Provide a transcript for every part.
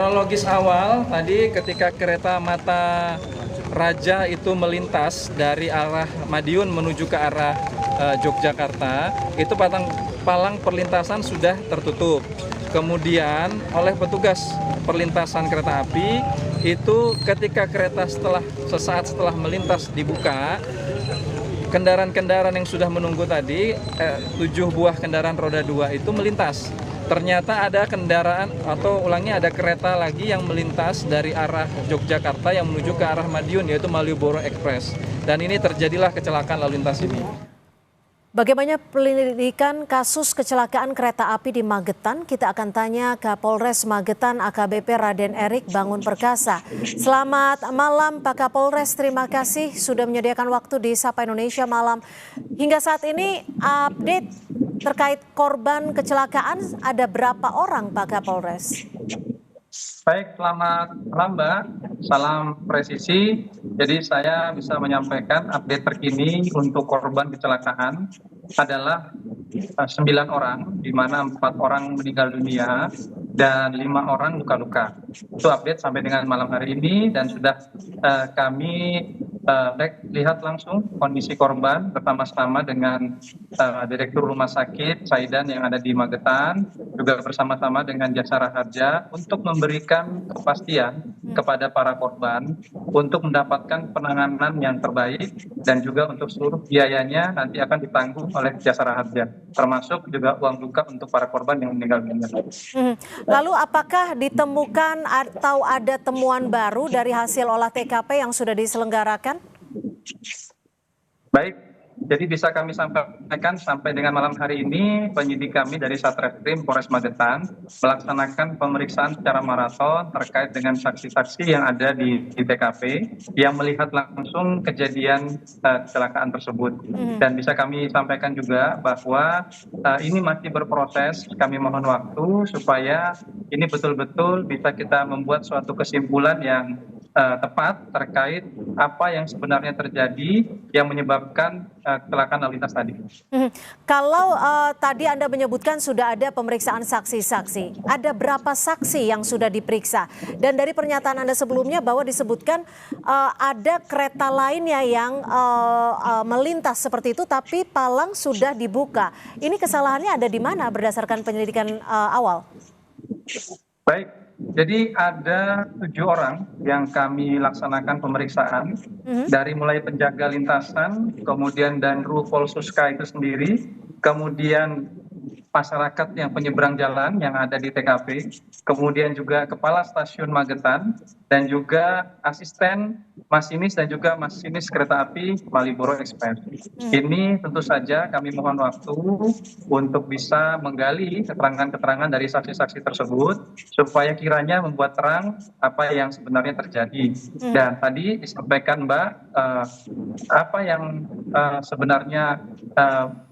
Kronologis awal tadi ketika kereta Mata Raja itu melintas dari arah Madiun menuju ke arah Yogyakarta, itu palang perlintasan sudah tertutup. Kemudian oleh petugas perlintasan kereta api itu ketika kereta sesaat setelah melintas dibuka, kendaraan-kendaraan yang sudah menunggu tadi, 7 buah kendaraan roda 2 itu melintas. Ternyata ada kendaraan ada kereta lagi yang melintas dari arah Yogyakarta yang menuju ke arah Madiun, yaitu Malioboro Express. Dan ini terjadilah kecelakaan lalu lintas ini. Bagaimana penyelidikan kasus kecelakaan kereta api di Magetan? Kita akan tanya ke Kapolres Magetan AKBP Raden Erik Bangun Perkasa. Selamat malam Pak Kapolres, terima kasih sudah menyediakan waktu di Sapa Indonesia Malam. Hingga saat ini update terkait korban kecelakaan ada berapa orang Pak Kapolres? Baik, selamat malam Mbak. Salam presisi. Jadi saya bisa menyampaikan update terkini untuk korban kecelakaan adalah 9 orang, di mana 4 orang meninggal dunia dan 5 orang luka-luka. Itu update sampai dengan malam hari ini dan sudah kami lihat langsung kondisi korban bersama-sama dengan Direktur Rumah Sakit Saidan yang ada di Magetan, juga bersama-sama dengan Jasara Harja untuk memberikan kepastian kepada para korban untuk mendapatkan penanganan yang terbaik dan juga untuk seluruh biayanya nanti akan ditanggung oleh Jasara Harja, termasuk juga uang duka untuk para korban yang meninggal dunia. Lalu apakah ditemukan atau ada temuan baru dari hasil olah TKP yang sudah diselenggarakan? Baik, jadi bisa kami sampaikan sampai dengan malam hari ini penyidik kami dari Satreskrim Polres Magetan melaksanakan pemeriksaan secara maraton terkait dengan saksi-saksi yang ada di TKP yang melihat langsung kejadian kecelakaan tersebut. Dan bisa kami sampaikan juga bahwa ini masih berproses, kami mohon waktu supaya ini betul-betul bisa kita membuat suatu kesimpulan yang tepat terkait apa yang sebenarnya terjadi yang menyebabkan kecelakaan lalu lintas tadi. Kalau tadi Anda menyebutkan sudah ada pemeriksaan saksi-saksi, ada berapa saksi yang sudah diperiksa? Dan dari pernyataan Anda sebelumnya bahwa disebutkan ada kereta lainnya yang melintas seperti itu, tapi palang sudah dibuka. Ini kesalahannya ada di mana berdasarkan penyelidikan awal? Baik. Jadi ada 7 orang yang kami laksanakan pemeriksaan dari mulai penjaga lintasan, kemudian Danru Polsuska itu sendiri, kemudian masyarakat yang penyeberang jalan yang ada di TKP, kemudian juga kepala stasiun Magetan dan juga asisten masinis dan juga masinis kereta api Malioboro Express. Ini tentu saja kami mohon waktu untuk bisa menggali keterangan-keterangan dari saksi-saksi tersebut supaya kiranya membuat terang apa yang sebenarnya terjadi. Dan tadi disampaikan Mbak, apa yang sebenarnya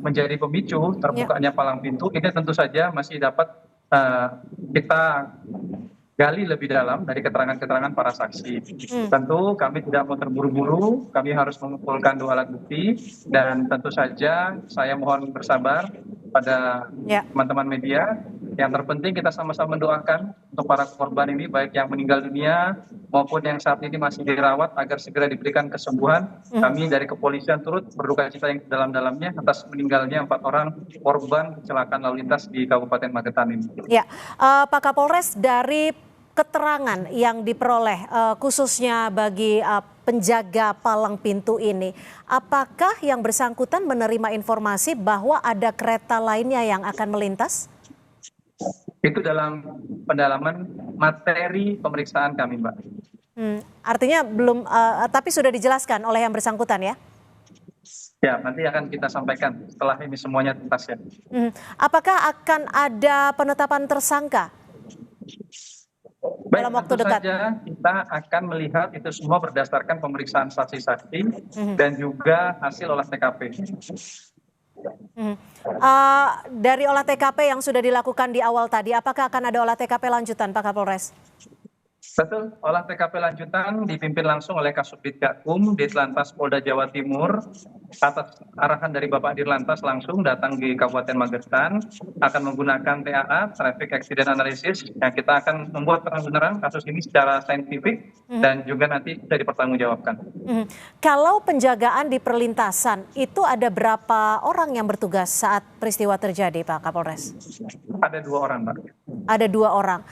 menjadi pemicu terbukanya palang pintu, ini tentu saja masih dapat kita gali lebih dalam dari keterangan-keterangan para saksi. Tentu kami tidak mau terburu-buru, kami harus mengumpulkan 2 alat bukti dan tentu saja saya mohon bersabar pada teman-teman media. Yang terpenting kita sama-sama mendoakan untuk para korban ini, baik yang meninggal dunia maupun yang saat ini masih dirawat agar segera diberikan kesembuhan. Kami dari kepolisian turut berduka cita yang dalam-dalamnya atas meninggalnya 4 orang korban kecelakaan lalu lintas di Kabupaten Magetan ini. Ya, Pak Kapolres, dari keterangan yang diperoleh khususnya bagi penjaga palang pintu ini, apakah yang bersangkutan menerima informasi bahwa ada kereta lainnya yang akan melintas? Itu dalam pendalaman materi pemeriksaan kami, Mbak. Artinya belum, tapi sudah dijelaskan oleh yang bersangkutan ya? Ya, nanti akan kita sampaikan setelah ini semuanya tuntas ya. Apakah akan ada penetapan tersangka dalam waktu dekat? Saja kita akan melihat itu semua berdasarkan pemeriksaan saksi-saksi dan juga hasil olah TKP. Dari olah TKP yang sudah dilakukan di awal tadi, apakah akan ada olah TKP lanjutan Pak Kapolres? Betul, olah TKP lanjutan dipimpin langsung oleh Kasubdit Gakum, Ditlantas Polda Jawa Timur, atas arahan dari Bapak Dirlantas langsung datang di Kabupaten Magetan, akan menggunakan TAA, Traffic Accident Analysis, yang kita akan membuat terang-benerang kasus ini secara saintifik dan juga nanti bisa dipertanggungjawabkan. Kalau penjagaan di perlintasan, itu ada berapa orang yang bertugas saat peristiwa terjadi, Pak Kapolres? Ada 2 orang, Pak. Ada 2 orang.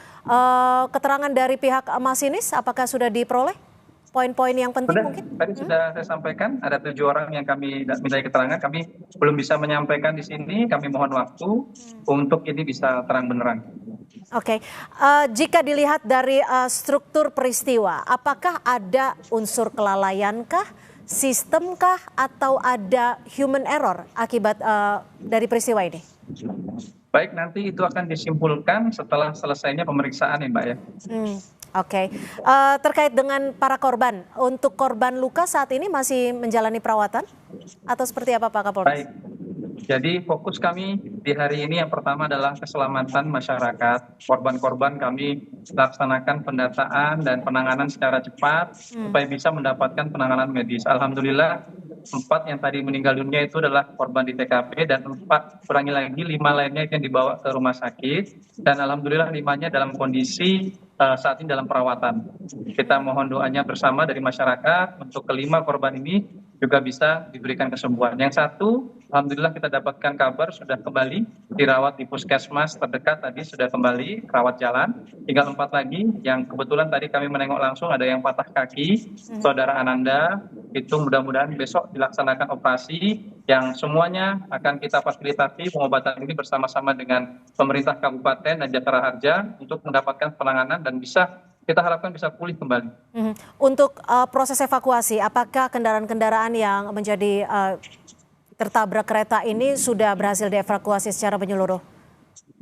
Keterangan dari pihak masinis, apakah sudah diperoleh? Poin-poin yang penting Sudah, mungkin? tadi sudah saya sampaikan, ada 7 orang yang kami minta keterangan, kami belum bisa menyampaikan di sini, kami mohon waktu untuk ini bisa terang benerang. Oke, jika dilihat dari struktur peristiwa, apakah ada unsur kelalaiankah, sistemkah, atau ada human error akibat dari peristiwa ini? Baik, nanti itu akan disimpulkan setelah selesainya pemeriksaan ya Mbak ya. Oke. Terkait dengan para korban, untuk korban luka saat ini masih menjalani perawatan? Atau seperti apa Pak Kapolres? Baik, jadi fokus kami di hari ini yang pertama adalah keselamatan masyarakat. Korban-korban kami laksanakan pendataan dan penanganan secara cepat supaya bisa mendapatkan penanganan medis. Alhamdulillah 4 yang tadi meninggal dunia itu adalah korban di TKP dan 4 kurangi lagi 5 lainnya yang dibawa ke rumah sakit dan alhamdulillah 5-nya dalam kondisi saat ini dalam perawatan. Kita mohon doanya bersama dari masyarakat untuk kelima korban ini juga bisa diberikan kesembuhan. Yang 1, alhamdulillah kita dapatkan kabar sudah kembali dirawat di puskesmas terdekat tadi sudah kembali rawat jalan. Tinggal 4 lagi yang kebetulan tadi kami menengok langsung ada yang patah kaki, saudara Ananda, itu mudah-mudahan besok dilaksanakan operasi yang semuanya akan kita fasilitasi pengobatan ini bersama-sama dengan pemerintah kabupaten dan Jasa Harja untuk mendapatkan penanganan dan kita harapkan bisa pulih kembali. Untuk proses evakuasi, apakah kendaraan-kendaraan yang menjadi tertabrak kereta ini sudah berhasil dievakuasi secara menyeluruh?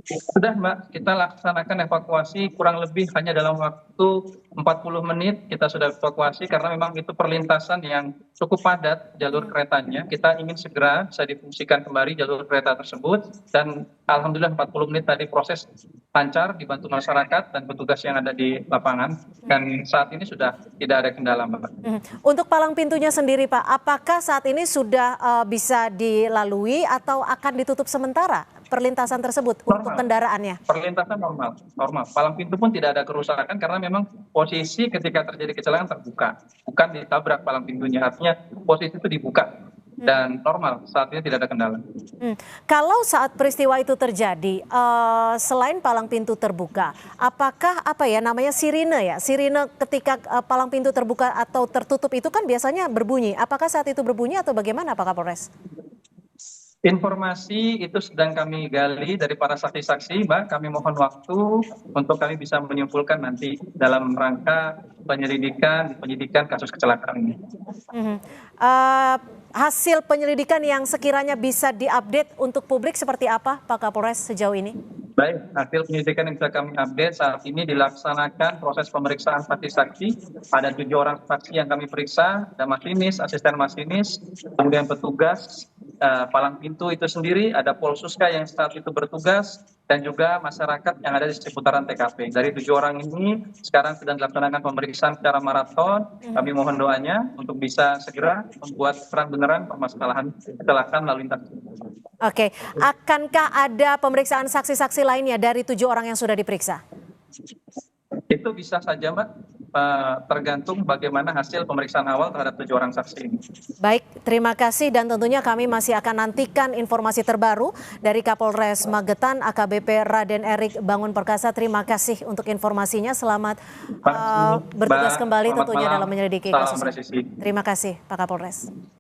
Sudah Mbak, kita laksanakan evakuasi kurang lebih hanya dalam waktu 40 menit kita sudah evakuasi karena memang itu perlintasan yang cukup padat jalur keretanya. Kita ingin segera bisa difungsikan kembali jalur kereta tersebut dan alhamdulillah 40 menit tadi proses lancar dibantu masyarakat dan petugas yang ada di lapangan dan saat ini sudah tidak ada kendala Mbak. Untuk palang pintunya sendiri Pak, apakah saat ini sudah bisa dilalui atau akan ditutup sementara perlintasan tersebut untuk kendaraannya? Perlintasan normal. Palang pintu pun tidak ada kerusakan karena memang posisi ketika terjadi kecelakaan terbuka, bukan ditabrak palang pintunya. Artinya posisi itu dibuka dan normal. Saat ini tidak ada kendala. Kalau saat peristiwa itu terjadi, selain palang pintu terbuka, apakah sirine ya? Sirine ketika palang pintu terbuka atau tertutup itu kan biasanya berbunyi. Apakah saat itu berbunyi atau bagaimana Pak Kapolres? Informasi itu sedang kami gali dari para saksi-saksi, Mbak. Kami mohon waktu untuk kami bisa menyimpulkan nanti dalam rangka penyidikan kasus kecelakaan ini. Hasil penyelidikan yang sekiranya bisa diupdate untuk publik seperti apa, Pak Kapolres sejauh ini? Baik, hasil penyelidikan yang bisa kami update saat ini dilaksanakan proses pemeriksaan saksi-saksi. Ada 7 orang saksi yang kami periksa, ada masinis, asisten masinis, kemudian petugas palang pintu itu sendiri, ada Polsuska yang saat itu bertugas, dan juga masyarakat yang ada di seputaran TKP. Dari 7 orang ini sekarang sedang dilaksanakan pemeriksaan secara maraton. Kami mohon doanya untuk bisa segera membuat terang benerang permasalahan kecelakaan lalu lintas. Oke, akankah ada pemeriksaan saksi-saksi lainnya dari 7 orang yang sudah diperiksa? Itu bisa saja Mbak, tergantung bagaimana hasil pemeriksaan awal terhadap 7 orang saksi ini. Baik, terima kasih dan tentunya kami masih akan nantikan informasi terbaru dari Kapolres Magetan AKBP Raden Erik Bangun Perkasa. Terima kasih untuk informasinya. Selamat bertugas kembali tentunya dalam menyelidiki kasus ini. Terima kasih Pak Kapolres.